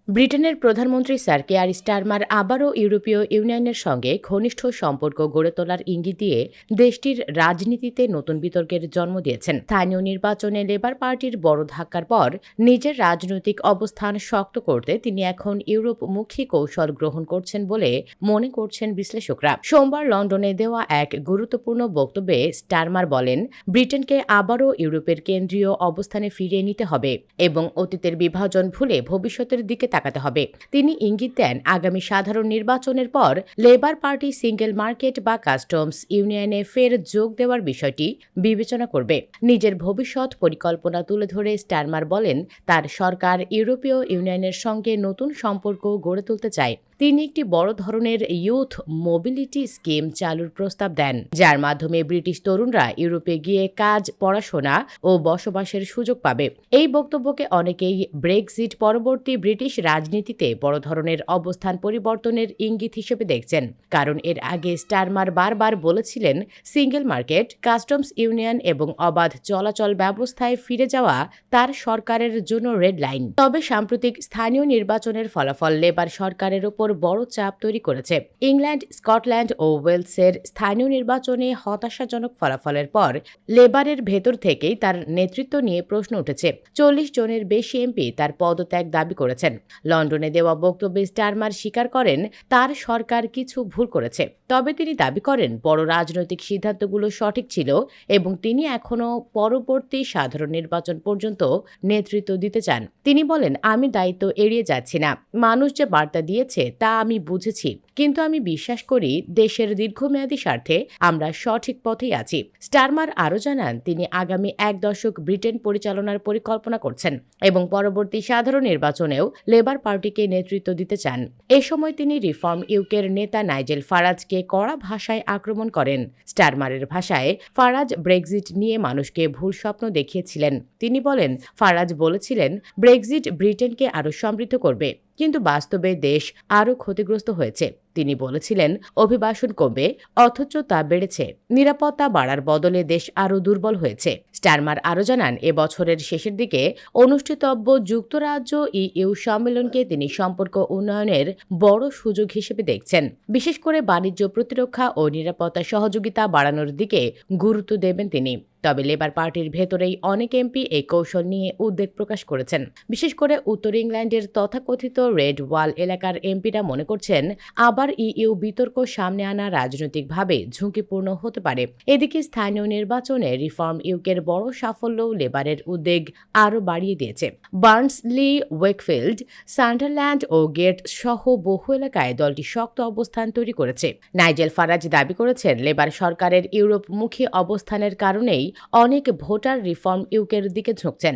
ব্রিটেনের প্রধানমন্ত্রী sir care Starmer আবারও ইউরোপীয় ইউনিয়নের সঙ্গে ঘনিষ্ঠ সম্পর্ক গড়ে তোলার ইঙ্গিত দিয়ে দেশটির রাজনীতিতে নতুন বিতর্কের জন্ম দিয়েছেন। স্থানীয় নির্বাচনে লেবার পার্টির বড় ধাক্কার পর নিজের রাজনৈতিক অবস্থান শক্ত করতে তিনি এখন ইউরোপমুখী কৌশল গ্রহণ করছেন বলে মনে করছেন বিশ্লেষকরা। সোমবার লন্ডনে দেওয়া এক গুরুত্বপূর্ণ বক্তব্যে স্টারমার বলেন, ব্রিটেনকে আবারও ইউরোপের কেন্দ্রীয় অবস্থানে ফিরিয়ে নিতে হবে এবং অতীতের বিভাজন ভুলে ভবিষ্যতের দিকে তাকাতে হবে। তিনি ইঙ্গিত দেন, আগামী সাধারণ নির্বাচনের পর লেবার পার্টি সিঙ্গেল মার্কেট বা কাস্টমস ইউনিয়নে ফের যোগ দেওয়ার বিষয়টি বিবেচনা করবে। নিজের ভবিষ্যৎ পরিকল্পনা তুলে ধরে স্টারমার বলেন, তার সরকার ইউরোপীয় ইউনিয়নের সঙ্গে নতুন সম্পর্ক গড়ে তুলতে চায়। তিনি একটি বড় ধরনের ইউথ মোবিলিটি স্কিম চালুর প্রস্তাব দেন, যার মাধ্যমে ব্রিটিশ তরুণরা ইউরোপে গিয়ে কাজ, পড়াশোনা ও বসবাসের সুযোগ পাবে। এই বক্তব্যকে অনেকেই ব্রেক্সিট পরবর্তী ব্রিটিশ রাজনীতিতে বড় ধরনের অবস্থান পরিবর্তনের ইঙ্গিত হিসেবে দেখছেন, কারণ এর আগে স্টারমার বারবার বলেছিলেন সিঙ্গেল মার্কেট, কাস্টমস ইউনিয়ন এবং অবাধ চলাচল ব্যবস্থায় ফিরে যাওয়া তার সরকারের জন্য রেড লাইন। তবে সাম্প্রতিক স্থানীয় নির্বাচনের ফলাফল লেবার সরকারের ওপর বড় চাপ তৈরি করেছে। ইংল্যান্ড, স্কটল্যান্ড ও ওয়েলসের স্থানীয় নির্বাচনে হতাশাজনক ফলাফলের পর লেবারের ভেতর থেকেই তার নেতৃত্ব নিয়ে প্রশ্ন উঠেছে। 40 জনের বেশি এমপি তার পদত্যাগ দাবি করেছেন। লন্ডনে দেওয়া বক্তব্যে স্টারমার স্বীকার করেন তার সরকার কিছু ভুল করেছে, তবে তিনি দাবি করেন বড় রাজনৈতিক সিদ্ধান্তগুলো সঠিক ছিল এবং তিনি এখনও পরবর্তী সাধারণ নির্বাচন পর্যন্ত নেতৃত্ব দিতে চান। তিনি বলেন, আমি দায়িত্ব এড়িয়ে যাচ্ছি না। মানুষ যে বার্তা দিয়েছে তা আমি বুঝেছি, কিন্তু আমি বিশ্বাস করি দেশের দীর্ঘমেয়াদী স্বার্থে আমরা সঠিক পথেই আছি। স্টারমার আরও জানান, তিনি আগামী 1 দশক ব্রিটেন পরিচালনার পরিকল্পনা করছেন এবং পরবর্তী সাধারণ নির্বাচনেও লেবার পার্টিকে নেতৃত্ব দিতে চান। এ সময় তিনি রিফর্ম ইউকের নেতা নাইজেল ফারাজকে কড়া ভাষায় আক্রমণ করেন। স্টারমারের ভাষায়, ফারাজ ব্রেক্সিট নিয়ে মানুষকে ভুল স্বপ্ন দেখিয়েছিলেন। তিনি বলেন, ফারাজ বলেছিলেন ব্রেক্সিট ব্রিটেনকে আরও সমৃদ্ধ করবে, কিন্তু বাস্তবে দেশ আরও ক্ষতিগ্রস্ত হয়েছে। তিনি বলেছিলেন অভিবাসন কমবে, অথচ তা বেড়েছে। নিরাপত্তা বাড়ার বদলে দেশ আরও দুর্বল হয়েছে। স্টারমার আরও জানান, এ বছরের শেষের দিকে অনুষ্ঠিতব্য যুক্তরাজ্য ইইউ সম্মেলনকে তিনি সম্পর্ক উন্নয়নের বড় সুযোগ হিসেবে দেখছেন। বিশেষ করে বাণিজ্য, প্রতিরক্ষা ও নিরাপত্তা সহযোগিতা বাড়ানোর দিকে গুরুত্ব দেবেন তিনি। তবে লেবার পার্টির ভেতরেই অনেক এমপি এই কৌশল নিয়ে উদ্বেগ প্রকাশ করেছেন। বিশেষ করে উত্তর ইংল্যান্ডের তথাকথিত রেড ওয়াল এলাকার এমপিরা মনে করছেন আবার ইইউ বিতর্ক সামনে আনা রাজনৈতিকভাবে ঝুঁকিপূর্ণ হতে পারে। এদিকে স্থানীয় নির্বাচনে রিফর্ম ইউকের বড় সাফল্যও লেবারের উদ্বেগ আরও বাড়িয়ে দিয়েছে। বার্নসলি, ওয়েকফিল্ড, সান্ডারল্যান্ড ও গেট সহ বহু এলাকায় দলটি শক্ত অবস্থান তৈরি করেছে। নাইজেল ফারাজ দাবি করেছেন, লেবার সরকারের ইউরোপমুখী অবস্থানের কারণেই অনেক ভোটার রিফর্ম ইউকের দিকে ঝুঁকছেন।